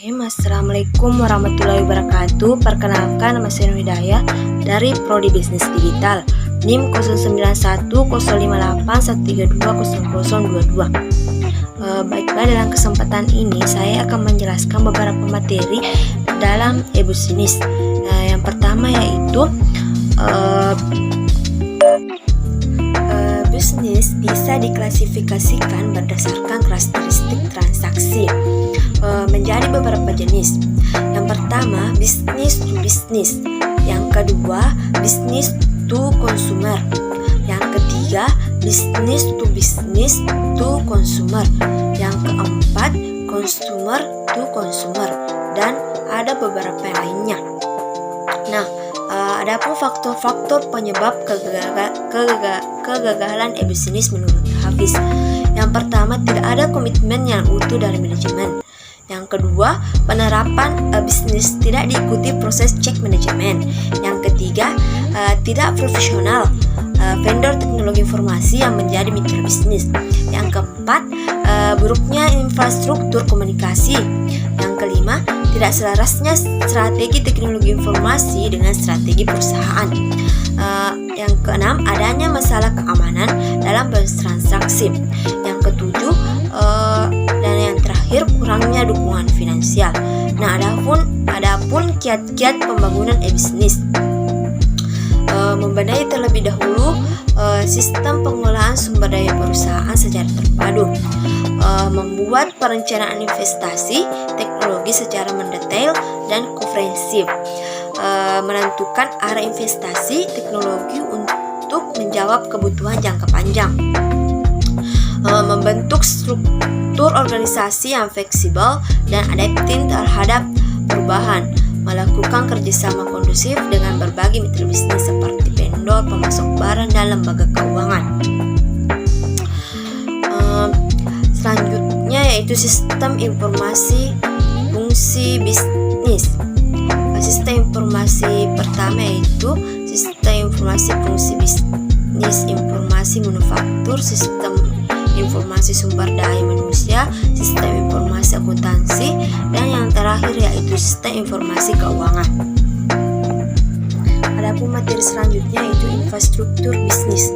Bismillahirrahmanirrahim. Assalamualaikum warahmatullahi wabarakatuh. Perkenalkan, nama saya Nur Hidayah dari Prodi Bisnis Digital, NIM 09105813200022. Baiklah, dalam kesempatan ini saya akan menjelaskan beberapa materi dalam e-bisnis. Yang pertama yaitu bisnis bisa diklasifikasikan berdasarkan karakteristik transaksi menjadi beberapa jenis. Yang pertama, bisnis to bisnis. Yang kedua, bisnis to consumer. Yang ketiga, bisnis to consumer. Yang keempat, consumer to consumer, dan ada beberapa yang lainnya. Nah, adapun faktor-faktor penyebab kegagalan e-bisnis menurut Hafiz. Yang pertama, tidak ada komitmen yang utuh dari manajemen. Yang kedua, penerapan bisnis tidak diikuti proses cek manajemen. Yang ketiga, tidak profesional vendor teknologi informasi yang menjadi mitra bisnis. Yang keempat, buruknya infrastruktur komunikasi. Yang kelima, tidak selarasnya strategi teknologi informasi dengan strategi perusahaan. Yang keenam, adanya masalah keamanan dalam bertransaksi. Yang ketujuh, dan yang terakhir, kurangnya dukungan finansial. Nah, adapun kiat-kiat pembangunan e-bisnis. Membenahi terlebih dahulu sistem pengolahan sumber daya perusahaan secara terpadu, membuat perencanaan investasi teknologi secara mendetail dan komprehensif, menentukan arah investasi teknologi untuk menjawab kebutuhan jangka panjang, membentuk struktur organisasi yang fleksibel dan adaptif terhadap perubahan, melakukan kerjasama kondusif dengan berbagai mitra bisnis seperti vendor, pemasok barang, dan lembaga keuangan. Selanjutnya yaitu sistem informasi fungsi bisnis. Sistem informasi pertama yaitu sistem informasi fungsi bisnis, informasi manufaktur, sistem informasi sumber daya manusia, sistem informasi akuntansi, dan yang terakhir yaitu sistem informasi keuangan. Adapun materi selanjutnya yaitu infrastruktur bisnis.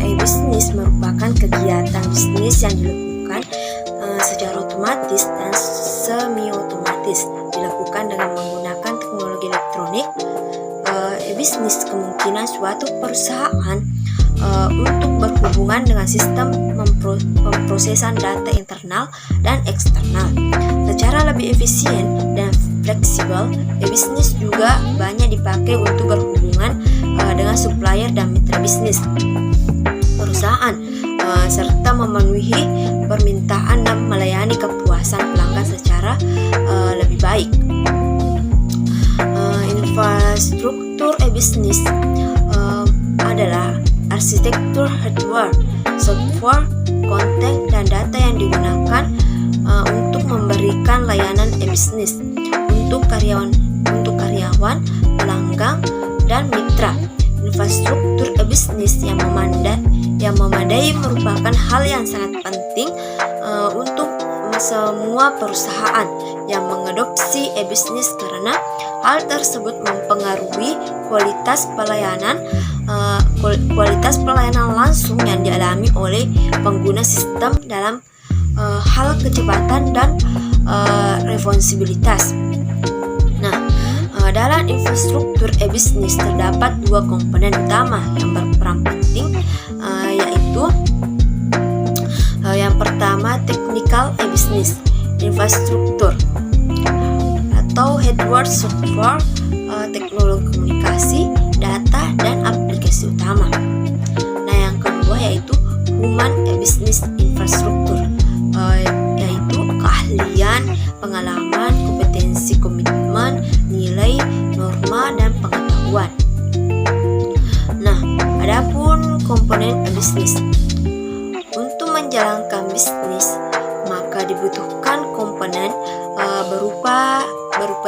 E-bisnis merupakan kegiatan bisnis yang dilakukan secara otomatis dan semi-otomatis, dilakukan dengan menggunakan teknologi elektronik. E-bisnis kemungkinan suatu perusahaan untuk berhubungan dengan sistem pemrosesan data internal dan eksternal secara lebih efisien dan fleksibel. E-bisnis juga banyak dipakai untuk berhubungan dengan supplier dan mitra bisnis perusahaan, serta memenuhi permintaan dan melayani kepuasan pelanggan secara lebih baik. Infrastruktur e-bisnis adalah arsitektur hardware, software, konten, dan data yang digunakan untuk memberikan layanan e-bisnis untuk karyawan, pelanggan, dan mitra. Infrastruktur e-bisnis yang memadai merupakan hal yang sangat penting untuk semua perusahaan yang mengadopsi e-bisnis, karena hal tersebut mempengaruhi kualitas pelayanan langsung yang dialami oleh pengguna sistem dalam hal kecepatan dan responsibilitas. Nah, dalam infrastruktur e-bisnis terdapat dua komponen utama yang berperan penting, yaitu yang pertama, technical e-bisnis infrastruktur atau hardware, software, teknologi komunikasi, data, dan aplikasi utama. Nah, yang kedua yaitu human e-bisnis infrastruktur, yaitu keahlian, pengalaman, kompetensi, komitmen, nilai, norma, dan pengetahuan. Nah, adapun komponen e-bisnis. Untuk menjalankan bisnis, maka dibutuhkan komponen berupa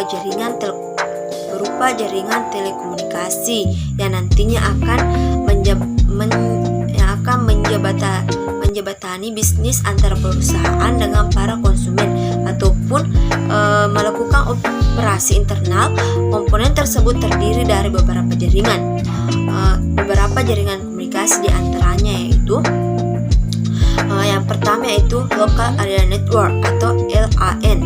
jaringan telekomunikasi yang nantinya akan menjembatani bisnis antara perusahaan dengan para konsumen ataupun melakukan operasi internal. Komponen tersebut terdiri dari beberapa jaringan. Beberapa jaringan komunikasi di antaranya yaitu yang pertama yaitu Local Area Network atau LAN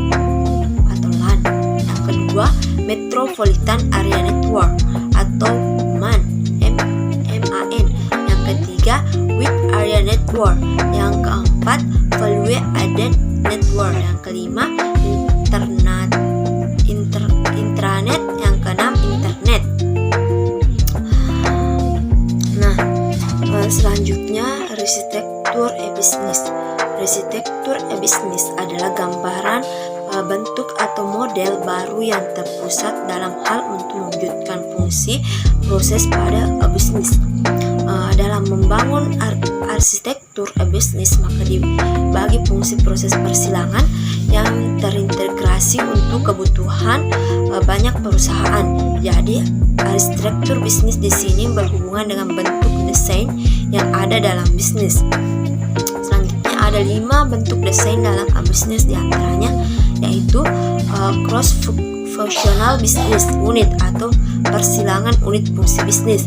atau LAN. Yang kedua Metropolitan Area Network atau MAN. Yang ketiga Wide Area Network. Yang keempat Value Added Network. Yang kelima intranet. Yang keenam internet. Nah, selanjutnya arsitektur e-bisnis. Arsitektur e-bisnis adalah gambaran bentuk atau model baru yang terpusat dalam hal untuk mewujudkan fungsi proses pada bisnis. Dalam membangun arsitektur bisnis maka dibagi fungsi proses persilangan yang terintegrasi untuk kebutuhan banyak perusahaan. Jadi arsitektur bisnis di sini berhubungan dengan bentuk desain yang ada dalam bisnis. Selanjutnya ada 5 bentuk desain dalam bisnis, diantaranya yaitu cross functional business unit atau persilangan unit fungsi bisnis,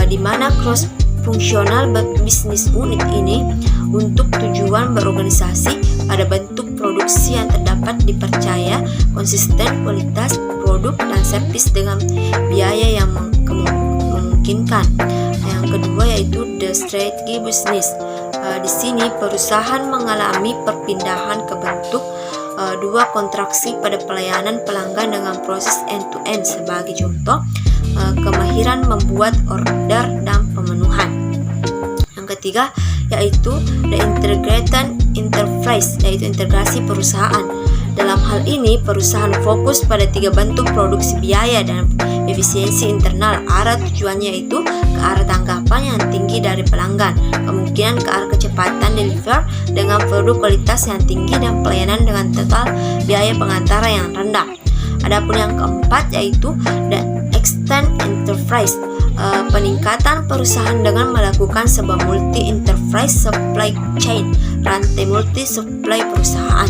di mana cross functional business unit ini untuk tujuan berorganisasi pada bentuk produksi yang terdapat dipercaya konsisten kualitas produk dan servis dengan biaya yang memungkinkan. Yang kedua yaitu the strategy business. Di sini perusahaan mengalami perpindahan ke bentuk 2 kontraksi pada pelayanan pelanggan dengan proses end-to-end. Sebagai contoh, kemahiran membuat order dan pemenuhan. Yang ketiga yaitu the integrated enterprise, yaitu integrasi perusahaan. Dalam hal ini perusahaan fokus pada 3 bentuk produksi biaya dan efisiensi internal. Arah tujuannya yaitu ke arah tanggapan yang tinggi dari pelanggan, kemungkinan ke arah kecepatan deliver dengan produk kualitas yang tinggi dan pelayanan dengan total biaya pengantara yang rendah. Adapun yang keempat yaitu the extend enterprise, peningkatan perusahaan dengan melakukan sebuah multi enterprise supply chain, rantai multi supply perusahaan.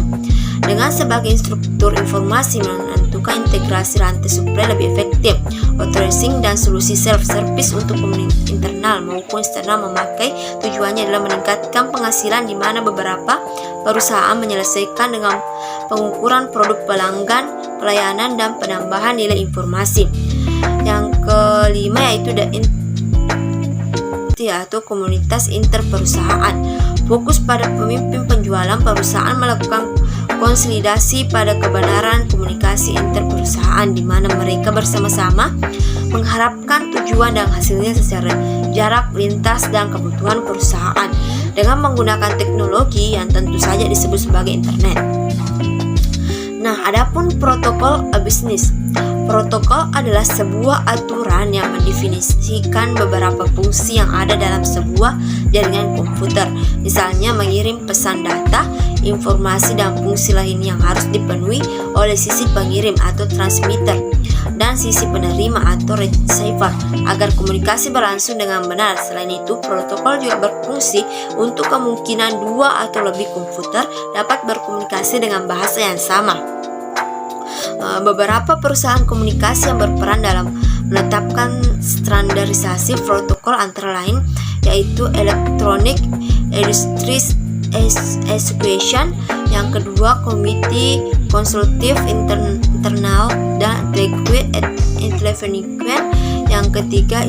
Dengan sebagai struktur informasi menentukan integrasi rantai supply lebih efektif, outsourcing dan solusi self-service untuk internal maupun eksternal memakai. Tujuannya adalah meningkatkan penghasilan, di mana beberapa perusahaan menyelesaikan dengan pengukuran produk pelanggan, pelayanan, dan penambahan nilai informasi. Yang kelima yaitu atau komunitas interperusahaan. Fokus pada pemimpin penjualan, perusahaan melakukan konsolidasi pada kebenaran komunikasi interperusahaan, di mana mereka bersama-sama mengharapkan tujuan dan hasilnya secara jarak lintas dan kebutuhan perusahaan dengan menggunakan teknologi yang tentu saja disebut sebagai internet. Nah, adapun protokol bisnis. Protokol adalah sebuah aturan yang mendefinisikan beberapa fungsi yang ada dalam sebuah jaringan komputer. Misalnya mengirim pesan data, informasi, dan fungsi lain yang harus dipenuhi oleh sisi pengirim atau transmitter dan sisi penerima atau receiver agar komunikasi berlangsung dengan benar. Selain itu, protokol juga berfungsi untuk kemungkinan 2 atau lebih komputer dapat berkomunikasi dengan bahasa yang sama. Beberapa perusahaan komunikasi yang berperan dalam menetapkan standarisasi protokol antara lain yaitu Electronic Industries Association, yang kedua Komite Konsultif Internal dan Integrate Telephonic, yang ketiga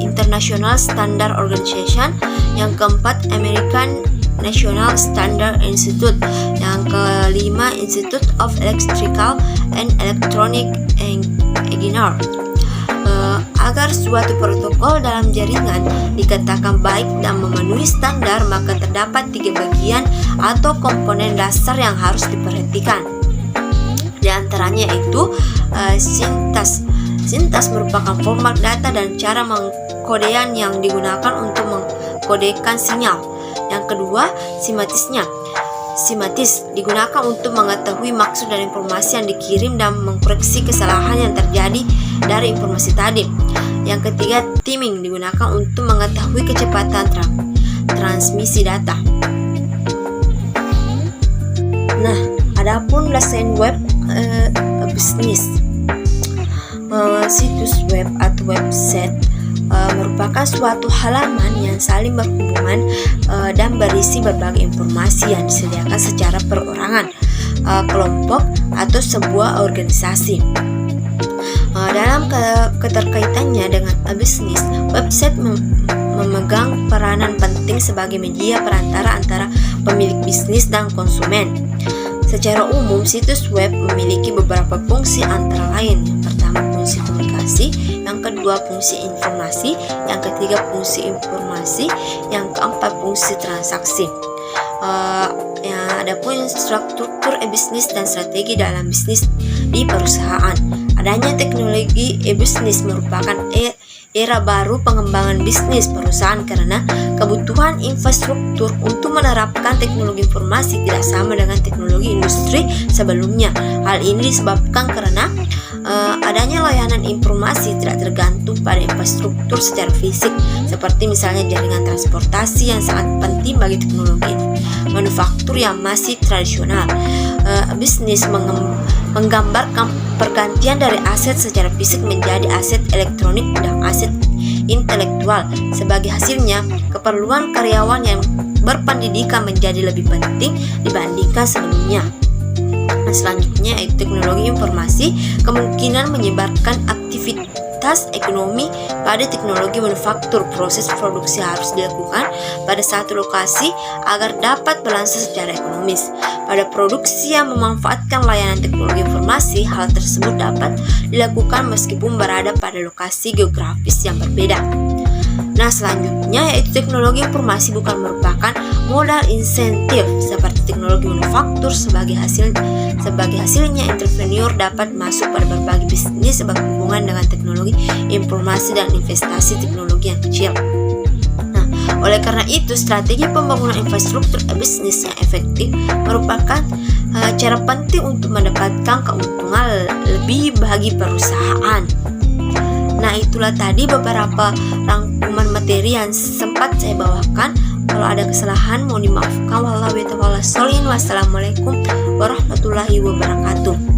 International Standard Organization, yang keempat American National Standard Institute, yang kelima Institute of Electrical and Electronic Engineer. Agar suatu protokol dalam jaringan dikatakan baik dan memenuhi standar, maka terdapat 3 bagian atau komponen dasar yang harus diperhatikan. Di antaranya itu sintas. Sintas merupakan format data dan cara mengkodean yang digunakan untuk mengkodekan sinyal. Yang kedua, simatisnya. Simatis digunakan untuk mengetahui maksud dan informasi yang dikirim dan mengkoreksi kesalahan yang terjadi dari informasi tadi. Yang ketiga, timing digunakan untuk mengetahui kecepatan transmisi data. Adapun desain web bisnis, situs web atau website merupakan suatu halaman yang saling berhubungan dan berisi berbagai informasi yang disediakan secara perorangan, kelompok, atau sebuah organisasi. Dalam keterkaitannya dengan bisnis, website memegang peranan penting sebagai media perantara antara pemilik bisnis dan konsumen. Secara umum, situs web memiliki beberapa fungsi antara lain. Yang pertama, fungsi komunikasi, yang kedua, fungsi informasi, yang ketiga, fungsi informasi, yang keempat, fungsi transaksi. Adapun struktur e-bisnis dan strategi dalam bisnis di perusahaan. Adanya teknologi e-bisnis merupakan era baru pengembangan bisnis perusahaan karena kebutuhan infrastruktur untuk menerapkan teknologi informasi tidak sama dengan teknologi industri sebelumnya. Hal ini disebabkan karena adanya layanan informasi tidak tergantung pada infrastruktur secara fisik, seperti misalnya jaringan transportasi yang sangat penting bagi teknologi manufaktur yang masih tradisional. Bisnis menggambarkan pergantian dari aset secara fisik menjadi aset elektronik dan aset intelektual. Sebagai hasilnya, keperluan karyawan yang berpendidikan menjadi lebih penting dibandingkan sebelumnya. Selanjutnya, yaitu teknologi informasi kemungkinan menyebarkan aktivitas ekonomi pada teknologi manufaktur. Proses produksi harus dilakukan pada satu lokasi agar dapat berlangsung secara ekonomis. Pada produksi yang memanfaatkan layanan teknologi informasi, hal tersebut dapat dilakukan meskipun berada pada lokasi geografis yang berbeda. Nah, selanjutnya yaitu teknologi informasi bukan merupakan modal insentif seperti teknologi manufaktur. Sebagai hasilnya entrepreneur dapat masuk pada berbagai bisnis berhubungan dengan teknologi informasi dan investasi teknologi yang kecil. Nah, oleh karena itu strategi pembangunan infrastruktur bisnis yang efektif merupakan cara penting untuk mendapatkan keuntungan lebih bagi perusahaan. Nah, itulah tadi beberapa rangkuman materi yang sempat saya bawakan. Kalau ada kesalahan mohon dimaafkan. Wassalamualaikum warahmatullahi wabarakatuh.